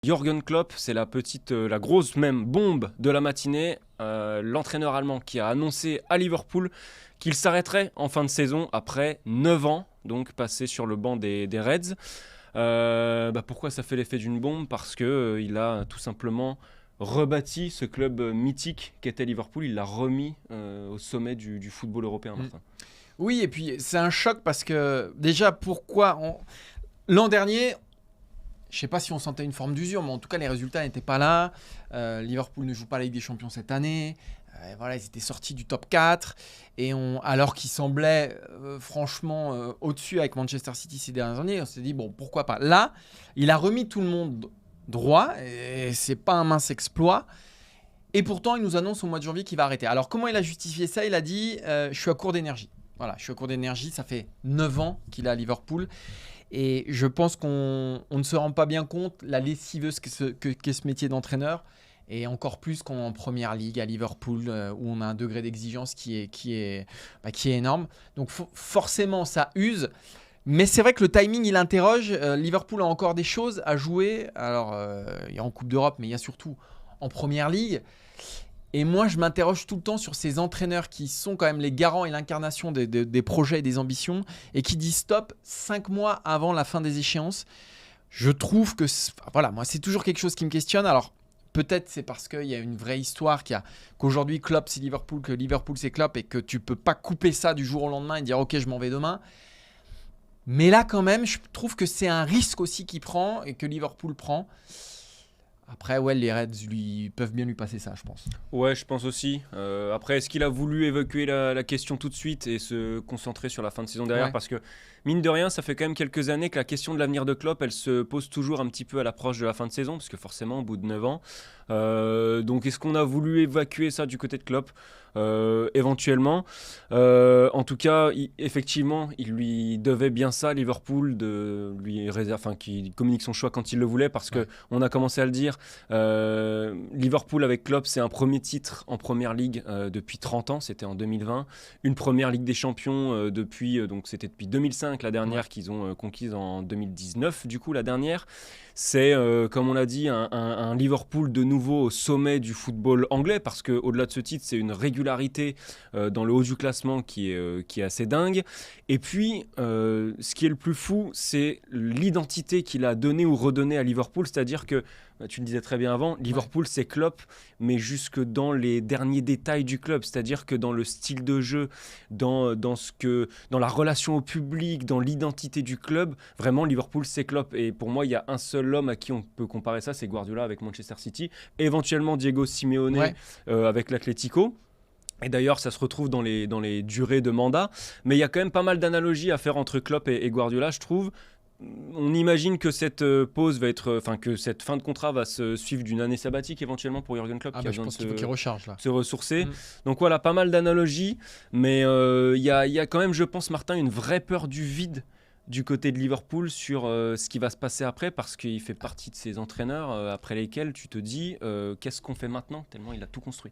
Jürgen Klopp, c'est la grosse même bombe de la matinée. L'entraîneur allemand qui a annoncé à Liverpool qu'il s'arrêterait en fin de saison après 9 ans, donc passé sur le banc des Reds. Pourquoi ça fait l'effet d'une bombe ? Parce qu'il a tout simplement rebâti ce club mythique qu'était Liverpool. Il l'a remis au sommet du football européen, Martin. Oui, et puis c'est un choc parce que déjà, l'an dernier, je ne sais pas si on sentait une forme d'usure, mais en tout cas, les résultats n'étaient pas là. Liverpool ne joue pas la Ligue des Champions cette année. Ils étaient sortis du top 4. Alors qu'ils semblaient franchement au-dessus avec Manchester City ces dernières années, on s'est dit, bon, pourquoi pas. Là, il a remis tout le monde droit, et ce n'est pas un mince exploit. Et pourtant, il nous annonce au mois de janvier qu'il va arrêter. Alors, comment il a justifié ça ? Il a dit, je suis à court d'énergie. Voilà, je suis à court d'énergie. Ça fait 9 ans qu'il est à Liverpool. Et je pense qu'on ne se rend pas bien compte la lessiveuse qu'est ce métier d'entraîneur. Et encore plus quand en première ligue à Liverpool, où on a un degré d'exigence qui est énorme. Donc forcément, ça use. Mais c'est vrai que le timing, il interroge. Liverpool a encore des choses à jouer. Alors, il y a en Coupe d'Europe, mais il y a surtout en première ligue. Et moi, je m'interroge tout le temps sur ces entraîneurs qui sont quand même les garants et l'incarnation des projets et des ambitions et qui disent stop 5 mois avant la fin des échéances. Je trouve que, moi, c'est toujours quelque chose qui me questionne. Alors, peut-être c'est parce qu'il y a une vraie histoire qu'aujourd'hui, Klopp, c'est Liverpool, que Liverpool, c'est Klopp et que tu ne peux pas couper ça du jour au lendemain et dire « Ok, je m'en vais demain ». Mais là, quand même, je trouve que c'est un risque aussi qu'il prend et que Liverpool prend. Après, les Reds peuvent bien lui passer ça, je pense. Ouais, je pense aussi. Après, est-ce qu'il a voulu évacuer la question tout de suite et se concentrer sur la fin de saison derrière ? Parce que, mine de rien, ça fait quand même quelques années que la question de l'avenir de Klopp, elle se pose toujours un petit peu à l'approche de la fin de saison, parce que forcément, au bout de 9 ans. Donc, est-ce qu'on a voulu évacuer ça du côté de Klopp ? Éventuellement. En tout cas, effectivement, il lui devait bien ça, Liverpool, qu'il communique son choix quand il le voulait, parce qu'on a commencé à le dire. Liverpool avec Klopp, c'est un premier titre en première ligue depuis 30 ans, c'était en 2020. Une première Ligue des Champions c'était depuis 2005, la dernière qu'ils ont conquise en 2019, du coup la dernière. C'est, comme on l'a dit, un Liverpool de nouveau au sommet du football anglais, parce qu'au-delà de ce titre, c'est une régularité dans le haut du classement qui est assez dingue. Et puis, ce qui est le plus fou, c'est l'identité qu'il a donnée ou redonnée à Liverpool, c'est-à-dire que, tu le disais très bien avant, Liverpool c'est Klopp, mais jusque dans les derniers détails du club, c'est-à-dire que dans le style de jeu, dans la relation au public, dans l'identité du club, vraiment Liverpool c'est Klopp. Et pour moi, il y a un seul homme à qui on peut comparer ça, c'est Guardiola avec Manchester City, éventuellement Diego Simeone avec l'Atlético. Et d'ailleurs, ça se retrouve dans les durées de mandat. Mais il y a quand même pas mal d'analogies à faire entre Klopp et Guardiola, je trouve. On imagine que cette pause que cette fin de contrat va se suivre d'une année sabbatique éventuellement pour Jürgen Klopp, qui a je besoin pense qu'il faut qu'il recharge là. se ressourcer. Donc voilà, pas mal d'analogies, mais il y a quand même, je pense, Martin, une vraie peur du vide du côté de Liverpool sur ce qui va se passer après, parce qu'il fait partie de ces entraîneurs après lesquels tu te dis qu'est-ce qu'on fait maintenant, tellement il a tout construit.